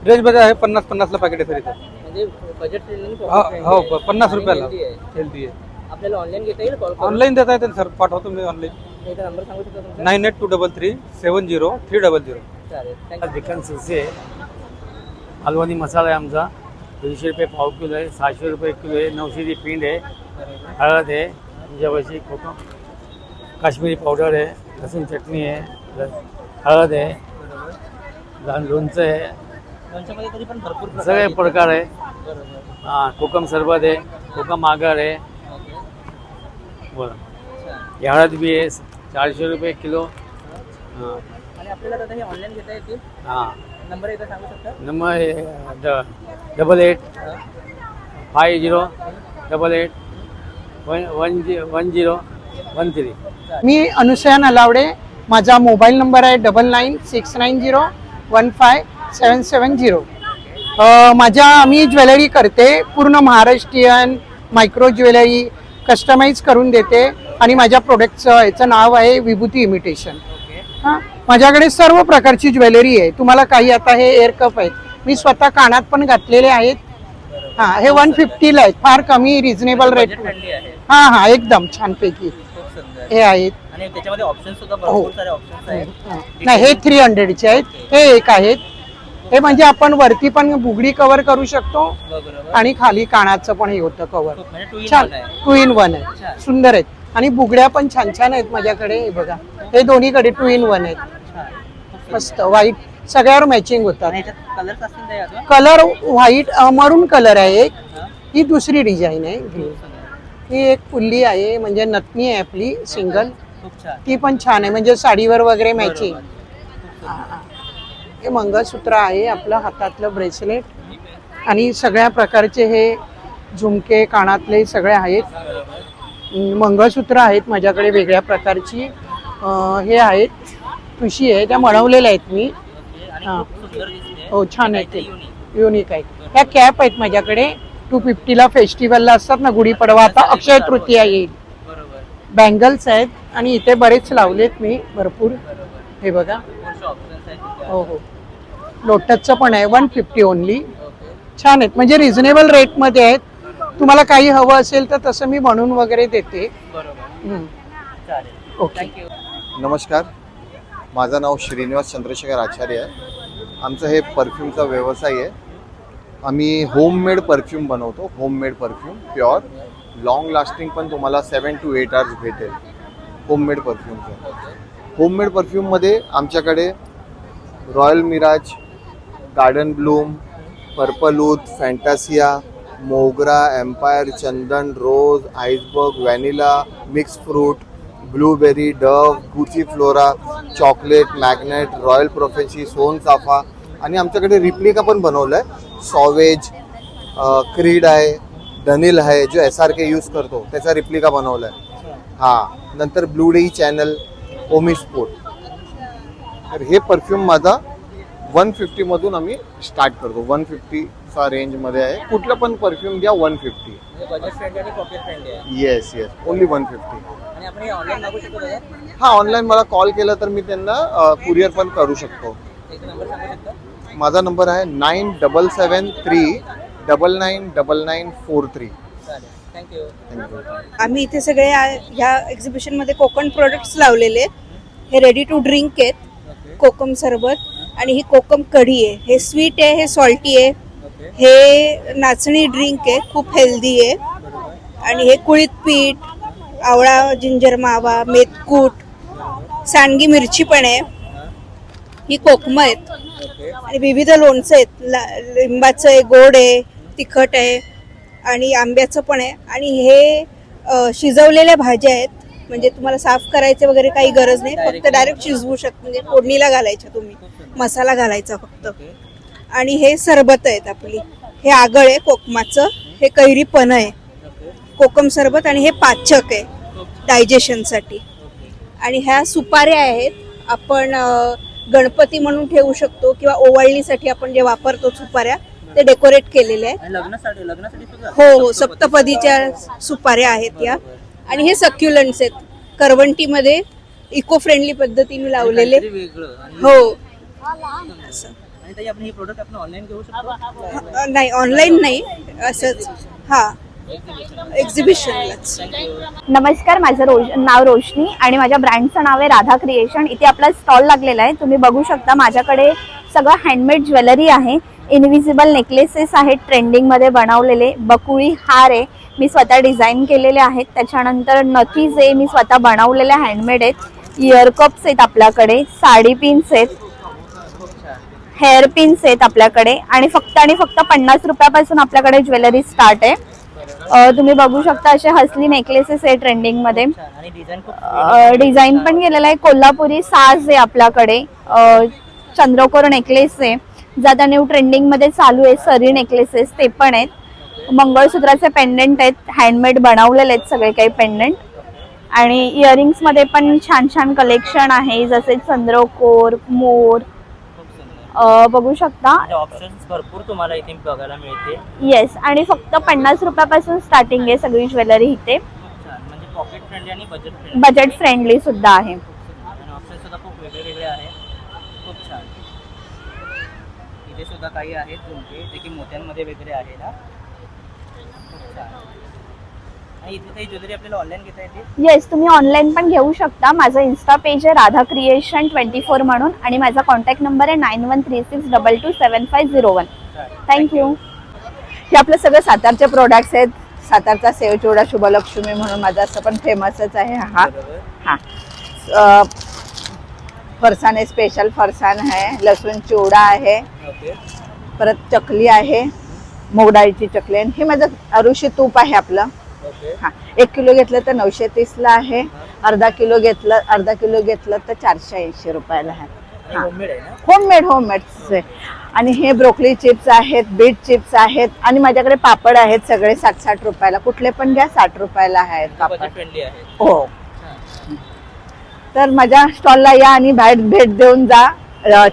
रेंज मध्ये आहे 50-50 ला पॅकेट आहे सर इथं. म्हणजे बजेट फ्रेंडली? हो, 50 रुपयाला. हेल्दी आहे. आपल्याला ऑनलाईन घेता येईल कॉल ऑनलाईन देता येते सर, पाठवतो मी ऑनलाइन. एकदा नंबर सांगू शकता तुमचा? 9823370300. चालेल, थँक्यू. चिकन सुसे हलवानी मसाला आहे आमचा, 200 रुपये पाव किलो आहे, 600 रुपये किलो आहे, 900 पिंड आहे, हळद आहे, तुमच्यापाशी कोकम काश्मीरी पावडर आहे, लसूण चटणी आहे, हळद आहे, लोणचं आहे, लोणच्यामध्ये तरी पण भरपूर सगळे प्रकार आहे. बरोबर. हां, कोकम सरबत आहे, कोकम आगर आहे. बरं, अच्छा. हळद बी आहे, 400 रुपये किलो. हां आणि आपल्याला दादा हे ऑनलाईन घेता येतील? हां, नंबर एकदा सांगू शकता? नंबर 8858881013. मी अनुसया नलावडे. माझा मोबाईल नंबर आहे 9969015770. मी ज्वेलरी करते, पूर्ण महाराष्ट्रीयन मायक्रो ज्वेलरी कस्टमाइज करून देते आणि माझ्या प्रोडक्टचं याचं नाव आहे विभूती इमिटेशन. हां, माझ्याकडे सर्व प्रकारची ज्वेलरी आहे. तुम्हाला काही आता हे एअर कप आहेत, मी स्वतः कानात पण घातलेले आहेत. हां, हे 150ला आहेत, फार कमी रिझनेबल रेट. फ्रेंडली आहे. हां हां, एकदम छानपैकी खूप सुंदर. हे आहेत. आणि त्याच्यामध्ये ऑप्शन सुद्धा भरपूर सारे ऑप्शन्स आहेत. नाही, हे 300चे आहेत, हे एक आहेत. हे म्हणजे आपण वरती पण बुगडी कव्हर करू शकतो बरोबर. आणि खाली कानाचं पण हे होतं कव्हर. खूप म्हणजे 2 in छान, 1 आहे. 2 in 1 आहे, सुंदर आहेत. आणि बुगड्या पण छान छान आहेत माझ्याकडे. हे बघा, हे दोन्हीकडे 2 in 1 आहेत, छान. खूप सुंदर. मस्त वाईट सगळ्यावर मॅचिंग होतात. आणि याच्यात कलर्स असतील का यात? कलर व्हाईट मरून कलर आहे एक. ही दुसरी डिझाईन आहे ग्रीन. ही एक फुल्ली आहे, म्हणजे नथनी आहे आपली सिंगल, खूप छान. ती पण छान आहे, म्हणजे साडीवर वगैरे मॅचिंग. बरोबर. खूप सुंदर. हे मंगळसूत्र आहे आपलं, हातातलं ब्रेसलेट, आणि सगळ्या प्रकारचे हे झुमके कानातले सगळे आहेत. मंगळसूत्र आहेत माझ्याकडे वेगळ्या प्रकारची. हे आहेत ठुशी आहे, त्या बनवलेल्या आहेत मी. आणि हां. खूप सुंदर दिसते. हो, छान आहेत ते, काहीतरी unique. युनिक आहेत. ह्या कॅप आहेत माझ्याकडे, 250ला फेस्टिवलला असतात ना, गुढीपाडवा, आता अक्षय तृतीया येईल. बरोबर. बँगल्स आहेत आणि इथे बरेच लावलेत मी भरपूर. हे बघा, भरपूर ऑप्शन्स आहेत तिथे. हो हो, लोटसचं पण आहे, 150 ओनली. ओके. छान आहेत, म्हणजे रिझनेबल रेटमध्ये आहेत. तुम्हाला काही हवं असेल तर तसं मी बनवून वगैरे देते. बरोबर. चालेल. ओके. थँक्यू. नमस्कार, माझं नाव श्रीनिवास चंद्रशेखर आचार्य आहे. आमचं हे परफ्यूमचा व्यवसाय आहे. आम्ही होममेड परफ्यूम बनवतो, homemade perfume pure, long lasting पण तुम्हाला 7 to 8 hours भेटेल होममेड परफ्यूमचं. होममेड परफ्यूममध्ये आमच्याकडे royal mirage, garden bloom, purple ऊद, fantasia, Mogra, empire, Chandan, rose, iceberg, vanilla, mix fruit, blueberry, Dove, Gucci flora, chocolate, magnet, royal प्रोफेन्सी, सोन चाफा, आणि आमच्याकडे रिप्लिका पण बनवलं आहे. सॉवेज, क्रीड आहे, डनिल आहे, जो SRK यूज करतो त्याचा रिप्लिका बनवला आहे. हां, नंतर ब्लू डे चॅनल, ओमिस्पोर्ट. तर हे परफ्यूम माझा 150मधून आम्ही स्टार्ट करतो. 150चा रेंजमध्ये आहे. कुठलं पण परफ्यूम घ्या 150. बजेट फ्रेंडली आणि पॉकेट फ्रेंडली आहे. Yes yes, only 150. आणि आपण हे ऑनलाईन मागू शकतो दादा? हां, ऑनलाईन मला कॉल केला तर मी त्यांना कुरिअर पण करू शकतो. एक नंबर सांगू शकता? माझा नंबर आहे 9773999943. चालेल, थँक्यू. थँक्यू. आम्ही इथे सगळे ह्या एक्झिबिशनमध्ये कोकम प्रोडक्ट्स लावलेले आहेत. हे रेडी टू ड्रिंक आहेत, कोकम सरबत, आणि ही कोकम कढी आहे. हे स्वीट आहे, हे सॉल्टी आहे, हे नाचणी ड्रिंक आहे, खूप हेल्दी आहे. आणि हे कुळीत पीठ, आवळा, जिंजर मावा, मेथकूट, सांडगी मिरची पण आहे. ही कोकम आहेत आणि विविध लोणचं आहेत. लिंबाचं आहे, गोड आहे, तिखट आहे आणि आंब्याचं पण आहे. आणि हे शिजवलेल्या भाज्या आहेत, म्हणजे तुम्हाला साफ करायचे वगैरे काही गरज नाही, फक्त डायरेक्ट शिजवू शकता. म्हणजे फोडणीला घालायच्या तुम्ही, मसाला घालायचा फक्त. आणि हे सरबत आहेत आपली. हे आगळ आहे कोकमाचं, हे कैरी पण आहे, कोकम सरबत, आणि हे पाचक आहे डायजेशनसाठी. आणि ह्या सुपाऱ्या आहेत, आपण गणपती म्हणून ठेवू शकतो किंवा ओवाळणीसाठी आपण जे वापरतो सुपाऱ्या, ते डेकोरेट केलेले आहेत. लग्नासाठी सुद्धा? हो हो, सप्तपदीच्या सुपाऱ्या आहेत या. आणि हे सक्युलंट्स आहेत, करवंटीमध्ये इको फ्रेंडली पद्धतीने लावलेले. हो. आणि ताई, आपण हे प्रोडक्ट आपण ऑनलाईन घेऊ शकतो? नाही, ऑनलाईन नाही, असंच. हां, एक्झिबिशनलाच. नमस्कार, माझं नाव रोशनी आणि माझ्या ब्रँडचं नाव आहे राधा क्रिएशन. इथे आपला स्टॉल लागलेला आहे, तुम्ही बघू शकता. माझ्याकडे सगळं हँडमेड ज्वेलरी आहे. इनविजिबल नेकलेसेस आहेत ट्रेंडिंगमध्ये बनवलेले, बकुळी हार आहे मी स्वतः डिझाईन केलेले आहेत. त्याच्यानंतर नथीज आहे मी स्वतः बनवलेले हँडमेड आहेत. इयर कप्स आहेत आपल्याकडे, साडी पिन्स आहेत, हेअर पिन्स आहेत आपल्याकडे आणि फक्त 50 रुपयापासून आपल्याकडे ज्वेलरी स्टार्ट आहे. तुम्ही बघू शकता असे हसली नेकलेसेस आहे ट्रेंडिंग मध्ये. डिझाईन पण केलेला आहे. कोल्हापुरी साज आहे आपल्याकडे, चंद्रकोर नेकलेस आहे जे आता न्यू ट्रेंडिंग मध्ये चालू आहे. सरी नेकलेसेस ते पण आहेत. मंगळसूत्राचे पेंडंट आहेत, हँडमेड बनवलेले आहेत सगळे काही पेंडंट. आणि इयरिंग्स मध्ये पण छान छान कलेक्शन आहे, जसे चंद्रकोर, मोर बघू शकता. ऑप्शन्स भरपूर तुम्हाला इथे बघायला मिळते. येस, आणि फक्त 50 रुपयापासून स्टार्टिंग आहे सगळी ज्वेलरी इथे. म्हणजे पॉकेट फ्रेंडली आणि बजेट फ्रेंडली सुद्धा आहे. आणि ऑप्शन सुद्धा खूप वेगळे आहे. खूप छान. इथे सुद्धा काही आहेत तुमचे जे की मोत्यांमध्ये वगैरे आहे ना. खूप छान. आणि इथे काही ज्वेलरी आपल्याला ऑनलाईन घेता येते. येस, तुम्ही ऑनलाईन पण घेऊ शकता. माझं इन्स्टा पेज आहे राधा क्रिएशन 24 म्हणून आणि माझा कॉन्टॅक्ट नंबर आहे 9136227501. थँक्यू. हे आपलं सगळं सातारचे प्रोडक्ट्स आहेत. सातारचा सेव चिवडा शुभलक्ष्मी म्हणून माझा असं पण फेमसच आहे. फरसाण आहे, स्पेशल फरसाण आहे, लसूण चिवडा आहे, परत चकली आहे, मूग डाळीची चकली. हे माझं अरुशी तूप आहे आपलं. 1 किलो घेतलं तर 930ला आहे. अर्धा किलो घेतलं तर 480 रुपयाला आहे. होममेड. आणि हे ब्रोकली चिप्स आहेत, बीट चिप्स आहेत आणि माझ्याकडे पापड आहेत सगळे 60 रुपयाला. कुठले पण घ्या, 60 रुपयाला आहेत पापड. हो. तर माझ्या स्टॉलला या आणि भेट देऊन जा.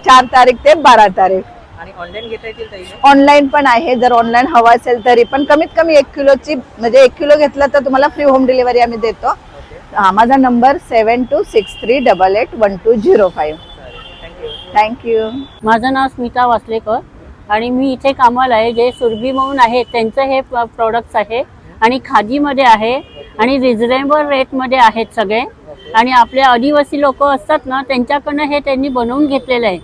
4 तारीख ते 12 तारीख. आणि ऑनलाईन घेता येतील. ऑनलाईन पण आहे, जर ऑनलाईन हवं असेल तरी पण. कमीत कमी 1 किलोची, म्हणजे 1 किलो घेतलं तर तुम्हाला फ्री होम डिलिव्हरी आम्ही देतो. माझा नंबर 7263881205. थँक्यू. माझं नाव स्मिता वासलेकर आणि मी इथे कामाला आहे. जे सुरभी म्हणून आहे त्यांचं हे प्रोडक्ट्स आहे आणि खादीमध्ये आहे आणि रिझनेबल रेटमध्ये आहेत सगळे. आणि आपले आदिवासी लोक असतात ना, त्यांच्याकडनं हे त्यांनी बनवून घेतलेलं आहे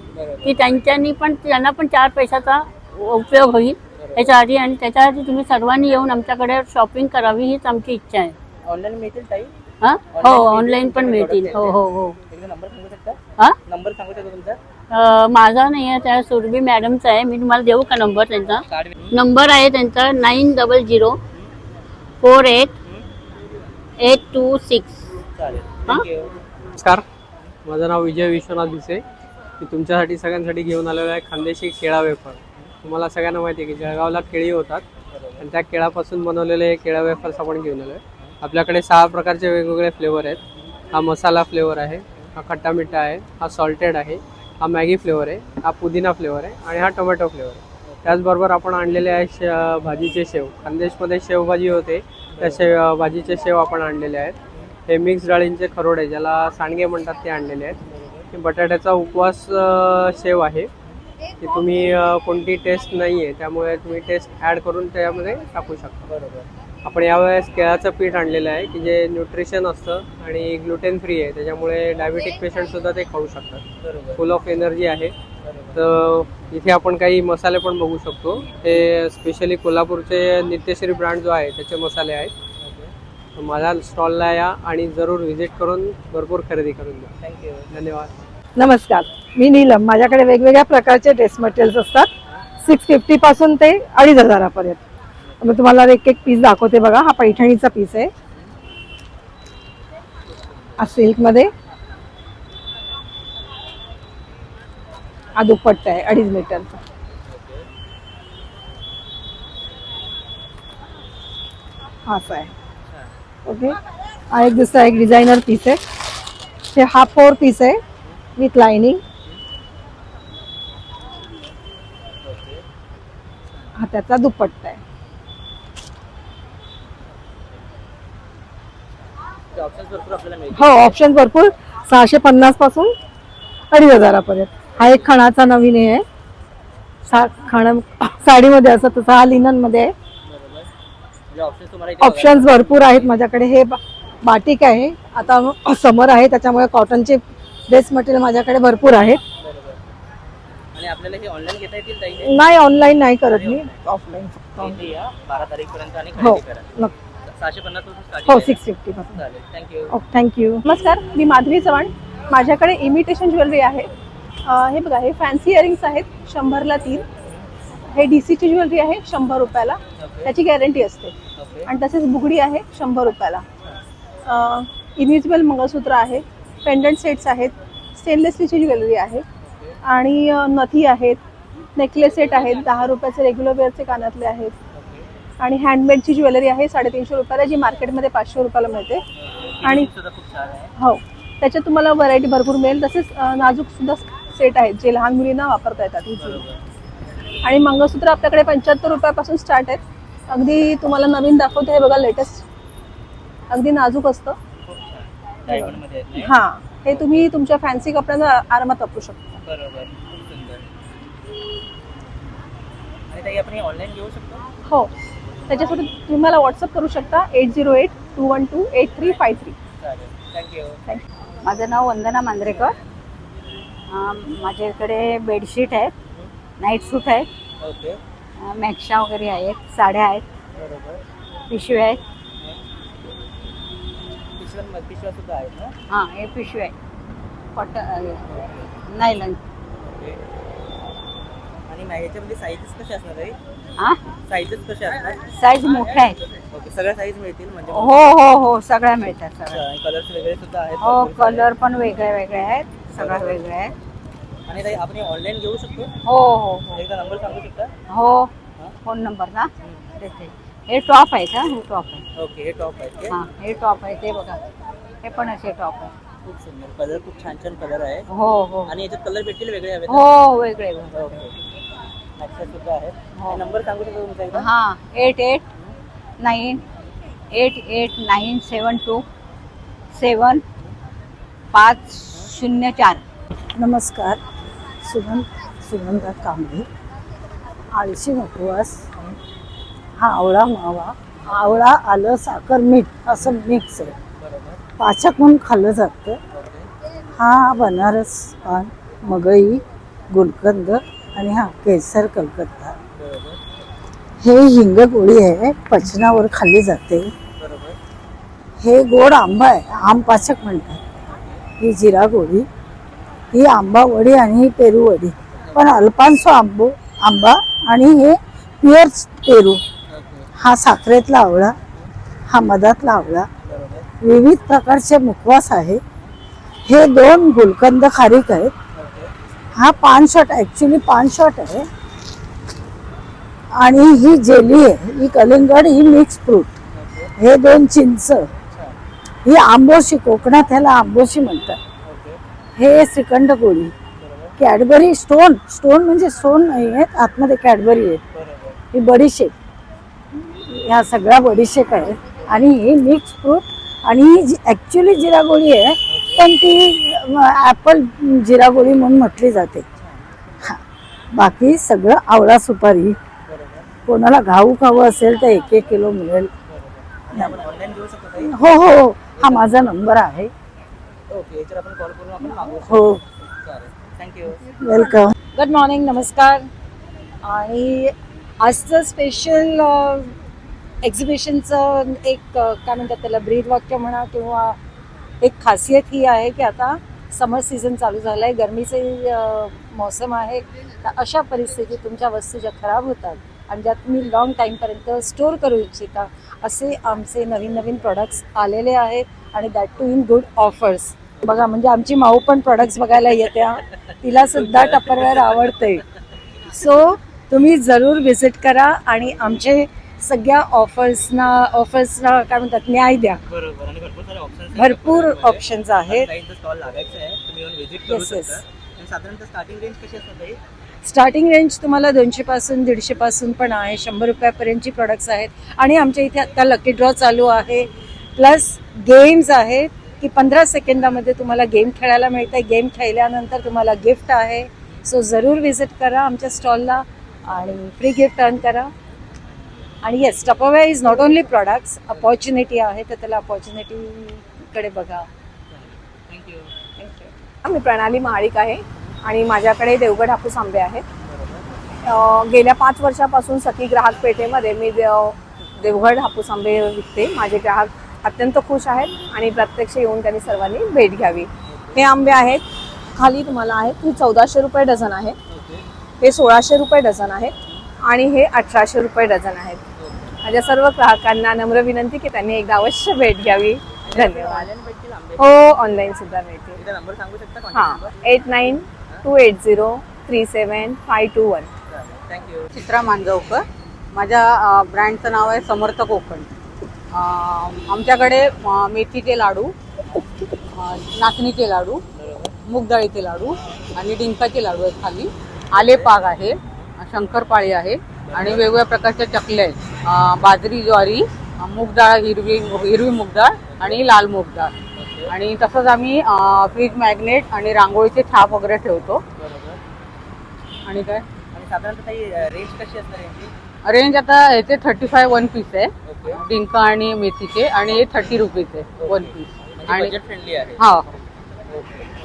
की त्यांना पण 4 पैशाचा उपयोग होईल याच्यासाठी. आणि त्याच्यासाठी तुम्ही सर्वांनी येऊन आमच्याकडे शॉपिंग करावी हीच आमची इच्छा आहे. ऑनलाईन मिळतील ताई? हां, हो, ऑनलाईन पण मिळतील. हो. नंबर सांगू शकता? हां, नंबर सांगू शकता तुमचा? माझा नाही आहे, त्या सुरभी मॅडमचा आहे. मी तुम्हाला देऊ का नंबर त्यांचा? नंबर आहे त्यांचा 90048826. नमस्कार, माझं नाव विजय विश्वनाथ भिसे. मी तुमच्यासाठी सगळ्यांसाठी घेऊन आलेलो आहे खानदेशी केळा वेफर. तुम्हाला सगळ्यांना माहिती आहे की जळगावला केळी होतात आणि त्या केळापासून बनवलेले केळा वेफर्स आपण घेऊन आलो आहे. आपल्याकडे 6 प्रकारचे वेगवेगळे फ्लेवर आहेत. हा मसाला फ्लेवर आहे, हा खट्टा मिठा आहे, हा सॉल्टेड आहे, हा मॅगी फ्लेवर आहे, हा पुदिना फ्लेवर आहे आणि हा टोमॅटो फ्लेवर आहे. त्याचबरोबर आपण आणलेले आहे भाजीचे शेव. खानदेशमध्ये शेवभाजी होते, त्या भाजीचे शेव आपण आणलेले आहेत. हे मिक्स डाळींचे खरोडे, ज्याला सांडगे म्हणतात, ते आणलेले आहेत. हे बटाट्याचा उपवास शेव आहे की तुम्ही कोणती टेस्ट नाही आहे त्यामुळे तुम्ही टेस्ट ॲड करून त्यामध्ये टाकू शकता. बरोबर. आपण यावेळेस केळाचं पीठ आणलेलं आहे की जे न्यूट्रिशन असतं आणि ग्लुटेन फ्री आहे, त्याच्यामुळे डायबिटिक पेशंटसुद्धा ते खाऊ शकतात. फुल ऑफ एनर्जी आहे. तर इथे आपण काही मसाले पण बघू शकतो. हे स्पेशली कोल्हापूरचे नित्यश्री ब्रँड जो आहे त्याचे मसाले आहेत. माझ्या स्टॉलला या आणि जरूर व्हिजिट करून भरपूर खरेदी करून द्या. थँक्यू. धन्यवाद. नमस्कार, मी नीलम. माझ्याकडे वेगवेगळ्या प्रकारचे ड्रेस मटेरियल्स असतात. 650 पासून ते 2500 पर्यंत. मी तुम्हाला एक पीस दाखवते बघा. हा पैठणीचा पीस आहे, हा सिल्कमध्ये. हा दुपट्टा आहे 2.5 मीटरचा. हा असा आहे. ओके. हा एक दुसरा एक डिझायनर पीस आहे. हे हा 4 पीस आहे विथ लाइनिंग. हा त्याचा दुपट्टा आहे. हो, ऑप्शन भरपूर. 650 पासून 2500 पर्यंत. हा एक खणाचा नवीन आहे. खण साडीमध्ये असं, तसा हा लिनन मध्ये आहे. म्हणजे ऑप्शन्स तुम्हाला इथे ऑप्शन्स भरपूर आहेत माझ्याकडे. हे बाटिक आहे, आता समर आहे त्याच्यामुळे कॉटनचे ड्रेस मटेरियल माझ्याकडे भरपूर आहेत. आणि आपल्याला हे ऑनलाईन घेता येतील ताई? नाही, ऑनलाईन नाही करत मी, ऑफलाईन फक्त. इथे या 12 तारीखपर्यंत आणि हो, खरेदी करा. 650 पासून स्टार्टिंग हो, 650 पासून. चालेल. थँक्यू. थँक्यू. नमस्कार, मी माधवी चव्हाण. माझ्याकडे इमिटेशन ज्वेलरी आहे. हे बघा, हे फॅन्सी इयरिंग्स आहेत 100ला 3. हे DCची ज्वेलरी आहे 100 रुपयाला, त्याची गॅरंटी असते. आणि तसेच बुगडी आहे 100 रुपयाला. इन्व्हिजिबल मंगळसूत्र आहे, पेंडंट सेट्स आहेत, स्टेनलेस स्टीलची ज्वेलरी आहे आणि नथी आहेत, नेकलेस सेट आहेत, 10 रुपयाचे रेग्युलर वेअरचे कानातले आहेत. आणि हँडमेडची ज्वेलरी आहे 350 रुपयाला, जी मार्केटमध्ये 500 रुपयाला मिळते. आणि हो, त्याच्यात तुम्हाला व्हरायटी भरपूर मिळेल. तसेच नाजूकसुद्धा सेट आहेत जे लहान मुलींना वापरता येतात इझिली. आणि मंगळसूत्र आपल्याकडे 75 रुपयापासून स्टार्ट आहेत. अगदी तुम्हाला नवीन दाखवते, हे बघा लेटेस्ट, अगदी नाजूक असतं. हां, हे तुम्ही तुमच्या फॅन्सी कपड्यांना आरामात वापरू शकता. बरोबर, खूप सुंदर. आणि ताई आपण ऑनलाईन घेऊ शकतो? हो, त्याच्यासाठी तुम्ही मला व्हॉट्सअप करू शकता 8082128353. चालेल. थँक्यू. माझं नाव वंदना मांजरेकर. माझ्याकडे बेडशीट आहेत, नाईट सूट आहेत, ओके. मॅक्शा वगैरे आहेत, साड्या आहेत, बरोबर. पिशव्या आहेत. पिशव्या सुद्धा आहेत ना? हां, हे पिशव्या आहे, कॉटन नायलन. आणि ह्याच्यामध्ये साईजेस कशा असणार ताई? हां, साईजेस कशा असणार? साईज मोठ्या आहेत. ओके, सगळ्या साईज मिळतील म्हणजे? हो हो हो, सगळ्या मिळतात सगळ्या. कलर्स वगैरे सुद्धा आहेत? हो, कलर पण वेगळे वेगळे आहेत, सगळं वेगळे आहेत. आणि ताई आपण ऑनलाईन घेऊ शकतो? हो हो हो. एकदा नंबर सांगू शकता? हो, फोन नंबर ना देते. हे टॉप आहेत. हा, हे टॉप आहे. ओके, हे टॉप आहेत ते? हां, हे टॉप आहे, ते बघा, हे पण असे टॉप आहे. खूप सुंदर कलर, खूप छान छान कलर आहे. हो हो. आणि याच्यात कलर भेटतील वेगळे हवे? हो, वेगळे वेगळे. ओके. अच्छा, सुद्धा आहेत. नंबर सांगू शकता तुमचा एकदा? हां, 8898972504. नमस्कार, सुगंधा कांबळे, आळशी उपवास. हा आवळा मावा, आवळा, आलं, साखर, मीठ असं मिक्स आहे. पाचक म्हणून खाल्लं जातं. हा बनारस पान, मगई, गुलकंद आणि हा केसर कलकत्ता. हे हिंग गोळी आहे, पचनावर खाल्ली जाते. हे गोड आंबा आहे, आम पाचक म्हणतात. ही जिरा गोळी, ही आंबा वडी आणि ही पेरू वडी. पण अल्पांसो आंबा आणि हे प्युअर पेरू. हा साखरेतला आवळा, हा मधातला आवळा. विविध प्रकारचे मुखवास आहे. हे 2 गुलकंद खारीक आहेत. हा पान शॉट, ॲक्च्युली पान शॉट आहे. आणि ही जेली आहे, ही कलिंगड, ही मिक्स फ्रूट. हे 2 चिंच. ही आंबोशी, कोकणात ह्याला आंबोशी म्हणतात. हे श्रीखंड गोळी. कॅडबरी स्टोन म्हणजे स्टोन नाही आहेत, आतमध्ये कॅडबरी आहेत. ही बडीशेप, ह्या सगळ्या बडीशेप आहेत. आणि ही मिक्स फ्रूट. आणि ही जी ॲक्च्युली जिरा गोळी आहे, पण ती ॲपल जिरा गोळी म्हणून म्हटली जाते. बाकी सगळं आवळा सुपारी. कोणाला घाऊक हवं असेल तर 1-1 किलो मिळेल. ऑनलाईन घेऊ शकतो ताई? हो हो, हा माझा नंबर आहे. ओके, याच्यावर आपण कॉल करून आपण मागवू शकतो. हो, चालेल. थँक्यू. वेलकम. गुड मॉर्निंग, नमस्कार. आणि आजचं स्पेशल एक्झिबिशनचं एक काय म्हणतात त्याला, ब्रीदवाक्य म्हणा किंवा एक खासियत ही आहे की आता समर सीझन चालू झाला आहे, गरमीचे मौसम आहे. तर अशा परिस्थितीत तुमच्या वस्तू ज्या खराब होतात आणि ज्या तुम्ही लॉंग टाईमपर्यंत स्टोअर करू इच्छिता, असे आमचे नवीन नवीन प्रोडक्ट्स आलेले आहेत. आणि that too in good offers. बघा, म्हणजे आमची माऊ पण प्रोडक्ट्स बघायला येते. तिला सुद्धा टपरवेअर आवडते. सो तुम्ही जरूर व्हिजिट करा आणि आमचे सगळ्या ऑफर्सना काय म्हणतात, न्याय द्या. बरोबर. आणि भरपूर सारे ऑप्शन्स आहेत. भरपूर ऑप्शन्स आहेत. स्टॉल लागायचं आहे, तुम्ही येऊन व्हिजिट करू Yes, yes. शकता. आणि साधारणतः स्टार्टिंग रेंज कशी असतात ताई? स्टार्टिंग रेंज तुम्हाला 200 पासून 150 पासून पण आहे. 100 रुपयापर्यंतची प्रोडक्ट्स आहेत. आणि आमच्या इथे आता लकी ड्रॉ चालू आहे. प्लस गेम्स आहेत की 15 सेकंदामध्ये तुम्हाला गेम खेळायला मिळते. गेम खेळल्यानंतर तुम्हाला गिफ्ट आहे. सो जरूर व्हिजिट करा आमच्या स्टॉलला आणि फ्री गिफ्ट अर्न करा. आणि yes Tupperware is not only products, opportunity आहे तर त्याला अपॉर्च्युनिटीकडे बघा. मी प्रणाली महाडिक आहे आणि माझ्याकडे देवगड हापूस आंबे आहेत. गेल्या 5 वर्षापासून सखी ग्राहक पेठेमध्ये मी देवगड हापूस आंबे विकते. माझे ग्राहक अत्यंत खुश आहेत आणि प्रत्यक्ष येऊन त्यांनी सर्वांनी भेट घ्यावी. हे आंबे आहेत, खाली तुम्हाला आहेत, ही 1400 रुपये डझन आहे, हे 1600 रुपये डझन आहेत आणि हे 1800 रुपये डझन आहेत. माझ्या सर्व ग्राहकांना नम्र विनंती की त्यांनी एकदा अवश्य भेट घ्यावी. धन्यवाद. हो, ऑनलाईन सुद्धा मिळते. नंबर सांगू शकता? हां, 8928037521. थँक्यू. चित्रा मांजवकर. माझ्या ब्रँडचं नाव आहे समर्थ कोकण. आमच्याकडे मेथीचे लाडू, नाचणीचे लाडू, मूग डाळीचे लाडू आणि डिंकाचे लाडू आहेत. खाली आलेपाग आहे, शंकरपाळी आहे आणि वेगवेगळ्या प्रकारच्या चकल्या आहेत. बाजरी, ज्वारी, मूग डाळ, हिरवी मूग डाळ आणि लाल मूग डाळ. आणि तसंच आम्ही फ्रीज मॅग्नेट आणि रांगोळीचे छाप वगैरे ठेवतो. आणि काय साधारणतः रेंज कशी असणार यांची? रेंज आता ह्याचे 35 1 पीस आहे, डिंका आणि मेथीचे, आणि हे 30 रुपीज आहे 1 पीस. आणि बजेट फ्रेंडली आहे. हा,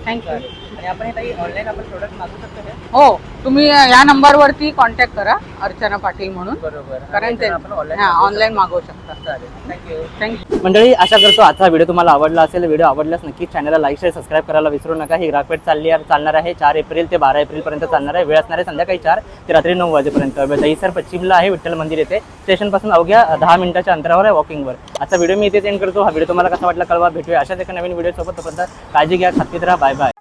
थँक्यू. आणि आपण हे ऑनलाईन आपण प्रोडक्ट मागू शकतो का? हो, तुम्ही या नंबरवरती कॉन्टॅक्ट करा, अर्चना पाटील म्हणून. बरोबर. कारण ते ऑनलाईन मागवू शकता. थँक्यू. मंडळी, आशा करतो आजचा व्हिडिओ तुम्हाला आवडला असेल. व्हिडिओ आवडल्यास नक्कीच चॅनलला लाईक शेअर सबस्क्राईब करायला विसरू नका. ही ग्राहकपेठ चालणार आहे 4 एप्रिल ते 12 एप्रिलपर्यंत चालणार आहे. वेळ असणार आहे संध्याकाळी 4 ते रात्री 9 वाजेपर्यंत. दहीसर पश्चिमला आहे विठ्ठल मंदिर येथे. स्टेशनपासून अवघ्या 10 मिनिटाच्या अंतरावर आहे, वॉकिंगवर. आजचा व्हिडिओ मी इथेच एंड करतो. हा व्हिडिओ तुम्हाला कसा वाटला कळवा. भेटूया अशाच एका नवीन व्हिडिओ सोबत. तोपर्यंत काळजी घ्या, खात्रीत राहा. Bye bye.